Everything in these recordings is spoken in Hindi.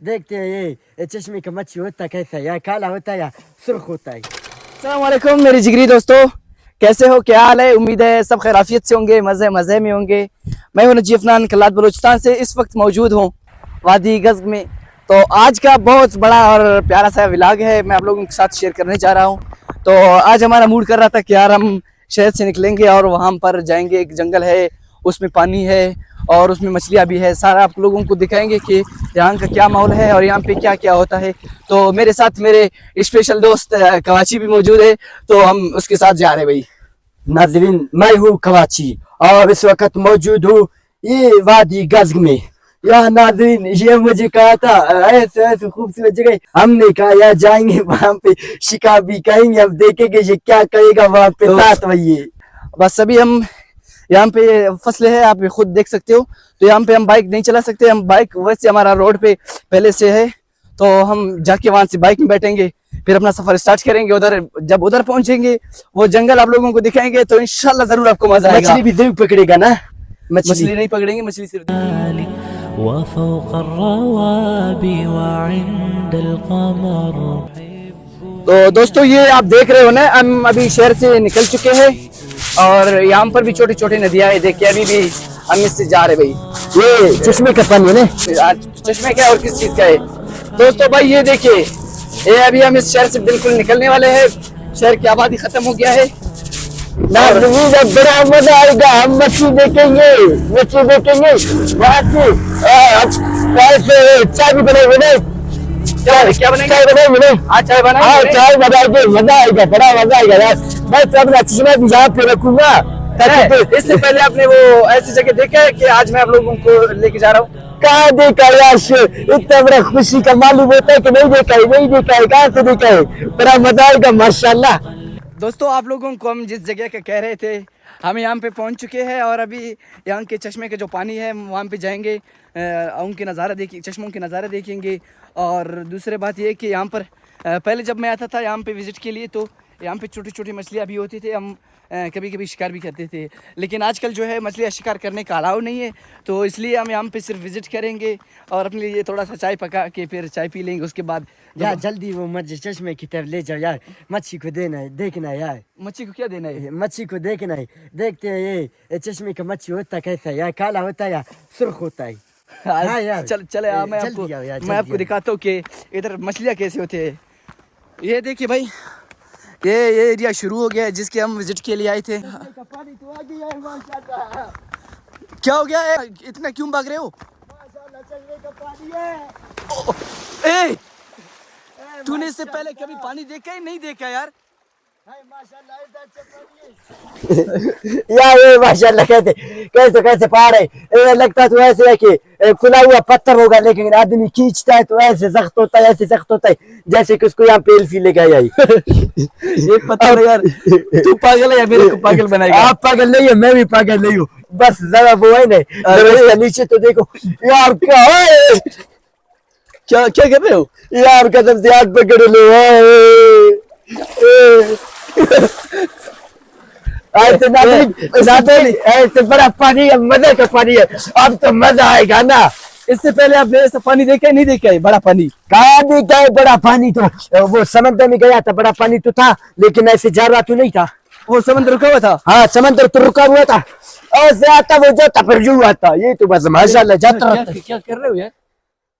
देखते हैं ये चश्मे का मच्छी होता कैसा है, या काला होता है या सुर्ख होता है। अस्सलाम वालेकुम मेरे जिगरी दोस्तों, कैसे हो, क्या हाल है। उम्मीद है सब खैराफियत से होंगे, मज़े मज़े में होंगे। मैं हूं नजीफ अफनान कल्लात बलूचिस्तान से इस वक्त मौजूद हूं वादी गज़्ब में। तो आज का बहुत बड़ा और प्यारा सा व्लॉग है, मैं आप लोगों के साथ शेयर करने जा रहा हूं। तो आज हमारा मूड कर रहा था कि यार हम शहर से निकलेंगे और वहाँ पर जाएंगे, एक जंगल है उसमें पानी है और उसमें मछलियाँ भी है। सारा आप लोगों को दिखाएंगे कि यहाँ का क्या माहौल है और यहाँ पे क्या क्या होता है। तो मेरे साथ मेरे स्पेशल दोस्त कवाची भी मौजूद है, तो हम उसके साथ जा रहे हैं भाई। नाज़रीन, मैं हूँ कवाची और इस वक्त मौजूद हूँ ये वादी गज़्ब में। या नाज़रीन, ये मुझे कहा था ऐसे ऐसे खूबसूरत जगह, हमने कहा यार जाएंगे वहाँ पे शिकार भी करेंगे, अब देखेंगे ये क्या करेगा वहाँ पे। तो साथ वही बस अभी हम यहाँ पे फसले है, आप खुद देख सकते हो। तो यहाँ पे हम बाइक नहीं चला सकते, हम बाइक वैसे हमारा रोड पे पहले से है, तो हम जाके वहां से बाइक में बैठेंगे, फिर अपना सफर स्टार्ट करेंगे। उधर जब उधर पहुंचेंगे वो जंगल आप लोगों को दिखाएंगे, तो इंशाल्लाह जरूर आपको मजा आएगा। मछली भी जरूर पकड़ेगा ना, मछली नहीं पकड़ेंगे, मछली सिर्फ तो दोस्तों ये आप देख रहे हो ना, हम अभी शहर से निकल चुके हैं और यहाँ पर भी छोटी छोटी नदियाँ है। देखिए अभी भी हम इससे जा रहे भाई। ये चश्मे का पानी है ना, आज चश्मे का और किस चीज का है दोस्तों भाई, ये देखिए ये अभी हम इस शहर से बिल्कुल निकलने वाले हैं। शहर की आबादी खत्म हो गया है। जब बड़ा मजा आएगा, हम मछली देखेंगे, मछली देखेंगे वहाँ से चाय भी बनेगी ना, क्या बनेगा? चाय बनेगी ना, हाँ चाय बना। चाय बनाएंगे, मजा आएगा, बड़ा मजा आएगा यार। मैं तो अपना चश्मा भी यहाँ पे रखूंगा। इससे पहले आपने वो ऐसी जगह देखा है कि आज मैं आप लोगों को लेके जा रहा हूँ? कहाँ देखा यार, इतना बड़ा खुशी का मालूम होता है कि नहीं देखा है, नहीं देखा है, कहाँ से देखा है, बड़ा मजा आएगा माशाल्लाह। दोस्तों आप लोगों को हम जिस जगह का कह रहे थे, हम यहाँ पे पहुँच चुके हैं और अभी यहाँ के चश्मे के जो पानी है वहाँ पे जाएंगे, उनके नज़ारा देखें, चश्मों के नज़ारे देखेंगे। और दूसरी बात ये कि यहाँ पर पहले जब मैं आता था यहाँ पे विज़िट के लिए, तो यहाँ पे छोटी छोटी मछलियाँ भी होती थी, हम कभी कभी शिकार भी करते थे। लेकिन आजकल जो है मछलियाँ शिकार करने का अलाउ नहीं है, तो इसलिए हम यहाँ पे सिर्फ विज़िट करेंगे और अपने लिए थोड़ा सा चाय पका के फिर चाय पी लेंगे। उसके बाद यार जल्दी वो मछली चश्मे की तरफ ले जाओ यार, मच्छी को देना है, देखना है यार। मच्छी को क्या देना है? मच्छी को देखना है, देखते हैं ये चश्मे का मच्छी होता कैसा है, या काला होता है या सुर्ख होता है। हाँ यार चले मैं आपको दिखाता हूँ कि इधर मछलियाँ कैसे होती है। ये देखिए भाई, ये एरिया शुरू हो गया है जिसके हम विजिट के लिए आए थे। क्या हो गया है, इतना क्यों भाग रहे हो? ए, तूने इससे पहले कभी पानी देखा है? नहीं देखा यार। यार ये माशाल्लाह कैसे कैसे कैसे पहाड़ है, ये लगता तो ऐसे है कि खुला हुआ पत्थर होगा, लेकिन आदमी खींचता है तो ऐसे सख्त होता है, ऐसे सख्त होता है जैसे कि उसको यहाँ पेल सी लेगा यार। ये पत्थर यार, तू पागल है या मेरे को पागल बनाएगा? आप पागल नहीं है, मैं भी पागल नहीं हूँ, बस जरा वो है ना नीचे तो देखो यार, क्या है, क्या क्या कर रहे हो यार, कसम से हाथ पकड़ लो। ऐसे बड़ा पानी है, मजे का पानी है, अब तो मजा आएगा ना। इससे पहले आपने ऐसा पानी देखा है? नहीं देखा है बड़ा पानी? कहाँ देखा है बड़ा पानी, तो वो समंदर में गया था, बड़ा पानी तो था लेकिन ऐसे जा रहा तो नहीं था। वो समंदर रुका हुआ था? हाँ समंदर तो रुका हुआ था, ऐसे आता वो जाता फिर जो आता, ये तो बस माशाल्लाह जाता रहता। क्या कर रहे हो यार,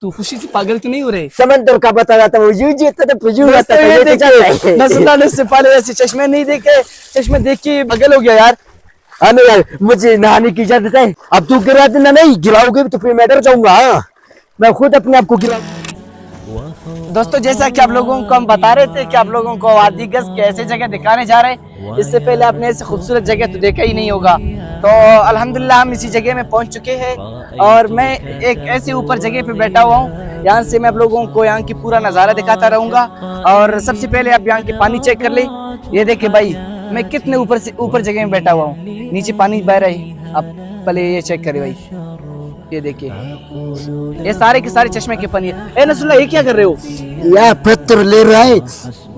तू खुशी से पागल तो नहीं हो रहे? समंदर का बता रहा था, वो यूं जीता था फिर यूं आता था। इससे पहले ऐसे चश्मे नहीं देखे, चश्मे देख के पागल हो गया यार। हाँ नहीं यार, मुझे नहाने की इजाजत है, अब तू गिरा देना, नहीं गिराओगे तो फिर मैं डर जाऊंगा। हाँ मैं खुद अपने आप को गिरा। दोस्तों जैसा कि आप लोगों को हम बता रहे थे कि आप लोगों को वादी गज़्ब कैसे जगह दिखाने जा रहे हैं, इससे पहले आपने ऐसे खूबसूरत जगह तो देखा ही नहीं होगा। तो अल्हम्दुलिल्लाह हम इसी जगह में पहुंच चुके हैं और मैं एक ऐसे ऊपर जगह पे बैठा हुआ हूँ, यहाँ से मैं आप लोगों को यहाँ की पूरा नज़ारा दिखाता रहूँगा। और सबसे पहले आप यहाँ के पानी चेक कर ले। ये देखिए भाई, मैं कितने ऊपर से ऊपर जगह में बैठा हुआ हूँ, नीचे पानी बह रहा है। आप पहले ये चेक करें भाई, ये देखिए ये सारे के सारे चश्मे के पानी है। ए नसरुल्लाह, ये क्या कर रहे हो? यार पत्थर ले रहा है,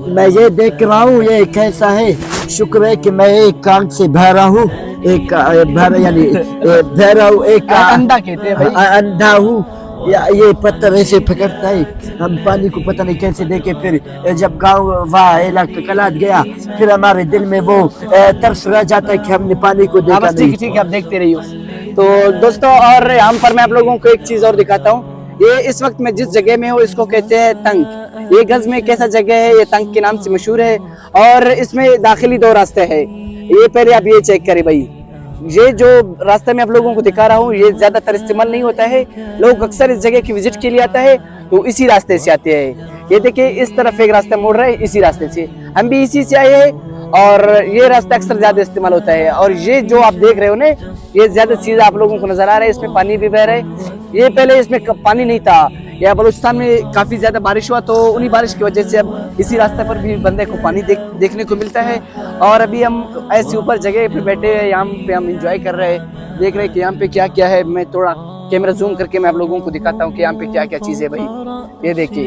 मैं ये देख रहा हूँ ये कैसा है। शुक्र है कि मैं एक आंख से बह रहा हूँ, एक बह रहा हूँ, एक अंधा कहते हैं भाई, अंधा हूँ, ये पत्थर ऐसे पकड़ता है, हम पानी को पता नहीं कैसे देखे। फिर जब गांव वहाँ इलाका कलात गया, फिर हमारे दिल में वो तरस रह जाता है कि हमने पानी को देखा बस नहीं। ठीक है, आप देखते रहिए। तो दोस्तों, और यहाँ पर मैं आप लोगों को एक चीज और दिखाता हूँ। ये इस वक्त मैं जिस जगह में हूँ इसको कहते हैं तंग। ये गज में कैसा जगह है, ये तंग के नाम से मशहूर है और इसमें दाखिली 2 रास्ते हैं। ये पहले आप ये चेक करें भाई, ये जो रास्ता मैं आप लोगों को दिखा रहा हूँ ये ज्यादातर इस्तेमाल नहीं होता है। लोग अक्सर इस जगह की विजिट के लिए आता है तो इसी रास्ते से आते हैं। ये देखिए इस तरफ एक रास्ता मोड़ रहा है, इसी रास्ते से हम भी इसी से आए हैं और ये रास्ता अक्सर ज्यादा इस्तेमाल होता है। और ये जो आप देख रहे हो ना, ये ज्यादा चीज आप लोगों को नजर आ रहा है, इसमें पानी भी बह रहा है। ये पहले इसमें पानी नहीं था। या बलूचिस्तान में काफी ज्यादा बारिश हुआ तो उन्हीं बारिश की वजह से अब इसी रास्ते पर भी बंदे को पानी देखने को मिलता है। और अभी हम ऐसे ऊपर जगह पे बैठे हैं, यहाँ पे हम एंजॉय कर रहे हैं, देख रहे हैं कि यहाँ पे क्या क्या है। मैं थोड़ा कैमरा जूम करके मैं आप लोगों को दिखाता हूँ कि यहाँ पे क्या क्या चीज है भाई। ये देखिए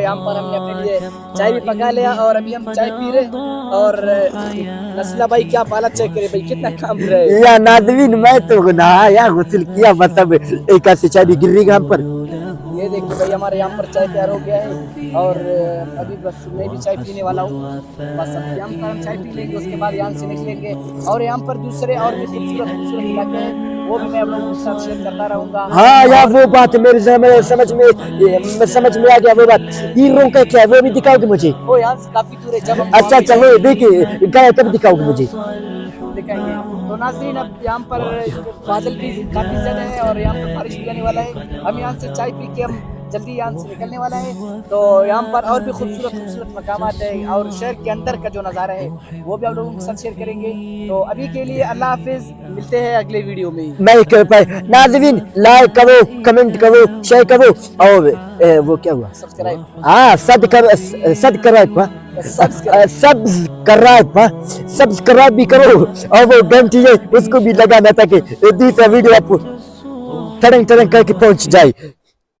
यहाँ पर हमने अपने लिए चाय भी पका लिया और अभी हम चाय पी रहे। और नस्ला भाई क्या हालत चेक करे भाई, कितना काम रहे या नादवीन, मैं तो नहाया गुस्ल किया, मतलब एक ऐसी चाय भी गिर रही हम पर। ये देखिए भाई, हमारे यहाँ पर चाय तैयार हो गया है और अभी बस मैं भी चाय पीने वाला हूँ। बस अब यहाँ पर हम चाय पी लेंगे, उसके बाद यहाँ से निकलेंगे और यहाँ पर दूसरे और भी खूबसूरत खूबसूरत इलाके हैं, वो भी मैं आप लोगों के साथ शेयर करता रहूँगा। हाँ यार, वो बात मेरे समझ में आ गया। वो बात हीरो का क्या है वो भी दिखाओगे मुझे? वो यहाँ से काफी दूर है। जब हम अच्छा चलो देखिए कब दिखाओगे मुझे? दिखाएंगे। तो नाज़रीन, अब यहाँ पर बादल भी काफी ज्यादा है और यहाँ पर बारिश भी आने वाला है। हम यहाँ से चाय पी के हम जल्दी यहाँ से निकलने वाला है। तो यहाँ पर और भी खूबसूरत खूबसूरत मकामात है और शहर के अंदर का जो नज़ारा है वो भी आप लोगों के साथ शेयर करेंगे। तो अभी के लिए अल्लाह हाफिज, मिलते हैं अगले वीडियो में। मैं नाज़रीन लाइक करो, कमेंट करो, शेयर करो और वो क्या हुआ, सब्सक्राइब। हाँ सब्सक्राइब भी करो और वो घंटी है उसको भी लगाना ताकि दूसरा वीडियो आपको टड़ंग टड़ंग करके पहुंच जाए।